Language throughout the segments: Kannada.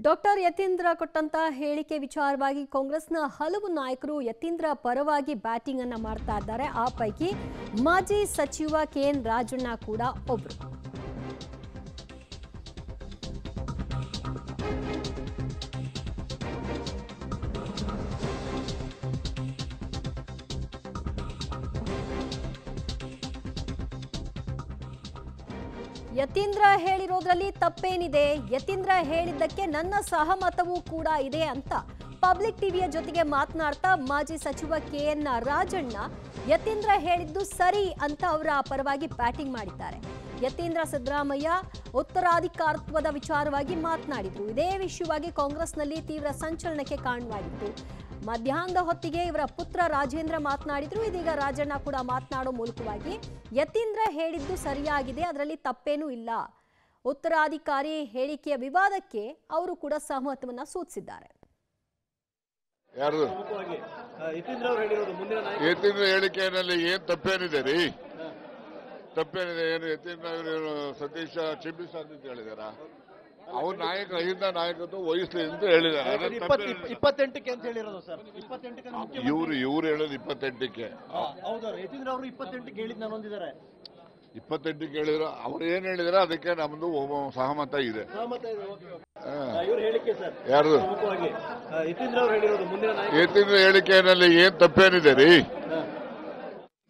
ಡಾಕ್ಟರ್ ಯತೀಂದ್ರ ಕೊಟ್ಟಂತ ಹೇಳಿಕೆ ವಿಚಾರವಾಗಿ ಕಾಂಗ್ರೆಸ್ನ ಹಲವು ನಾಯಕರು ಯತೀಂದ್ರ ಪರವಾಗಿ ಬ್ಯಾಟಿಂಗ್ ಅನ್ನು ಮಾಡ್ತಾ ಇದ್ದಾರೆ. ಆ ಪೈಕಿ ಮಾಜಿ ಸಚಿವ ಕೆಎನ್ ರಾಜಣ್ಣ ಕೂಡ ಒಬ್ಬರು. ಯತೀಂದ್ರ ಹೇಳಿರೋದ್ರಲ್ಲಿ ತಪ್ಪೇನಿದೆ, ಯತೀಂದ್ರ ಹೇಳಿದ್ದಕ್ಕೆ ನನ್ನ ಸಹಮತವೂ ಕೂಡ ಇದೆ ಅಂತ ಪಬ್ಲಿಕ್ ಟಿವಿಯ ಜೊತೆಗೆ ಮಾತನಾಡ್ತಾ ಮಾಜಿ ಸಚಿವ ಕೆಎನ್ ರಾಜಣ್ಣ ಯತೀಂದ್ರ ಹೇಳಿದ್ದು ಸರಿ ಅಂತ ಅವರ ಪರವಾಗಿ ಬ್ಯಾಟಿಂಗ್ ಮಾಡಿದ್ದಾರೆ. ಯತೀಂದ್ರ ಸಿದ್ದರಾಮಯ್ಯ ಉತ್ತರಾಧಿಕಾರತ್ವದ ವಿಚಾರವಾಗಿ ಮಾತನಾಡಿದ್ರು. ಇದೇ ವಿಷಯವಾಗಿ ಕಾಂಗ್ರೆಸ್ನಲ್ಲಿ ತೀವ್ರ ಸಂಚಲನಕ್ಕೆ ಕಾರಣವಾಗಿತ್ತು. ಮಧ್ಯಾಹ್ನದ ಹೊತ್ತಿಗೆ ಇವರ ಪುತ್ರ ರಾಜೇಂದ್ರ ಮಾತನಾಡಿದ್ರು. ಇದೀಗ ರಾಜಣ್ಣ ಕೂಡ ಮಾತನಾಡೋ ಮೂಲಕವಾಗಿ ಯತೀಂದ್ರ ಹೇಳಿದ್ದು ಸರಿಯಾಗಿದೆ, ಅದರಲ್ಲಿ ತಪ್ಪೇನೂ ಇಲ್ಲ. ಉತ್ತರಾಧಿಕಾರಿ ಹೇಳಿಕೆಯ ವಿವಾದಕ್ಕೆ ಅವರು ಕೂಡ ಸಹಮತವನ್ನ ಸೂಚಿಸಿದ್ದಾರೆ. ಯತೀಂದ್ರ ಹೇಳಿಕೆಯಲ್ಲಿ ಏನ್ ತಪ್ಪೇನಿದೆ ರೀ? ತಪ್ಪೇನಿದೆ? ಏನು ಯತೀಂದ್ರ ಸತೀಶ ಚಿಂಬಿಸ ಅಂತ ಹೇಳಿದಾರ? ಅವ್ರ ನಾಯಕ ಅಹಿಂದ ನಾಯಕತ್ವ ವಹಿಸ್ಲಿ ಅಂತ ಹೇಳಿದ್ದಾರೆ. 28ಕ್ಕೆ ಅಂತ ಹೇಳಿರೋದು ಸರ್. 28ಕ್ಕೆ ಇವ್ರು ಹೇಳೋದು 28ಕ್ಕೆ. ಹೌದಾ? ಯತೀಂದ್ರ ಅವರು 28ಕ್ಕೆ ಹೇಳಿದ್ ನಾನು ಹೊಂದಿದ್ದಾರೆ. 28ಕ್ಕೆ ಹೇಳಿದ್ರು. ಅವ್ರು ಏನ್ ಹೇಳಿದಾರೆ ಅದಕ್ಕೆ ನಮ್ದು ಸಹಮತ ಇದೆ. ಯಾರು? ಯತೀಂದ್ರ ಹೇಳಿಕೆಯಲ್ಲಿ ಏನ್ ತಪ್ಪೇನಿದೆ ರೀ?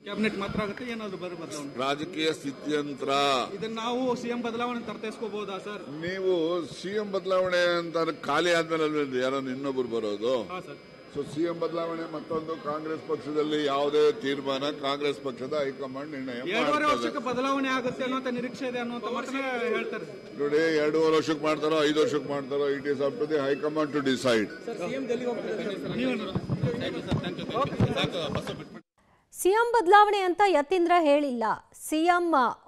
ಕ್ಯಾಬಿನೆಟ್ ಮಾತ್ರ ಆಗುತ್ತೆ, ಏನಾದ್ರು ಬದಲಾವಣೆ? ರಾಜಕೀಯ ಸ್ಥಿತ್ಯಂತರ ಇದನ್ನ ನಾವು ಸಿಎಂ ಬದಲಾವಣೆ ತರ್ತಿಸ್ಕೋಬಹುದಾ ಸರ್? ನೀವು ಸಿಎಂ ಬದಲಾವಣೆ ಅಂತ ಖಾಲಿ ಆದ್ಮೇಲೆ ಯಾರೋ ಇನ್ನೊಬ್ರು ಬರೋದು. ಸೊ ಸಿಎಂ ಬದಲಾವಣೆ ಮತ್ತೊಂದು ಕಾಂಗ್ರೆಸ್ ಪಕ್ಷದಲ್ಲಿ ಯಾವುದೇ ತೀರ್ಮಾನ ಕಾಂಗ್ರೆಸ್ ಪಕ್ಷದ ಹೈಕಮಾಂಡ್ ನಿರ್ಣಯ 2.5 ವರ್ಷಕ್ಕೆ ಬದಲಾವಣೆ ಆಗುತ್ತೆ ಅನ್ನೋ ನಿರೀಕ್ಷೆ ಇದೆ ಅನ್ನೋ ಹೇಳ್ತಾರೆ. ನೋಡಿ, 2.5 ವರ್ಷಕ್ಕೆ ಮಾಡ್ತಾರೋ 5 ವರ್ಷಕ್ಕೆ ಮಾಡ್ತಾರೋ, it is up to the high command to decide. CM ಬದಲಾವಣೆ ಅಂತ ಯತೀಂದ್ರ ಹೇಳಿಲ್ಲ. ಸಿಎಂ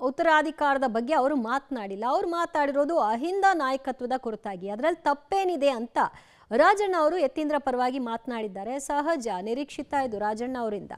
ಉತ್ತರಾಧಿಕಾರದ ಬಗ್ಗೆ ಅವರು ಮಾತನಾಡಿಲ್ಲ. ಅವರು ಮಾತಾಡಿರೋದು ಅಹಿಂದ ನಾಯಕತ್ವದ ಕುರಿತಾಗಿ. ಅದರಲ್ಲಿ ತಪ್ಪೇನಿದೆ ಅಂತ ರಾಜಣ್ಣ ಅವರು ಯತೀಂದ್ರ ಪರವಾಗಿ ಮಾತನಾಡಿದ್ದಾರೆ. ಸಹಜ, ನಿರೀಕ್ಷಿತ ಇದು ರಾಜಣ್ಣ ಅವರಿಂದ.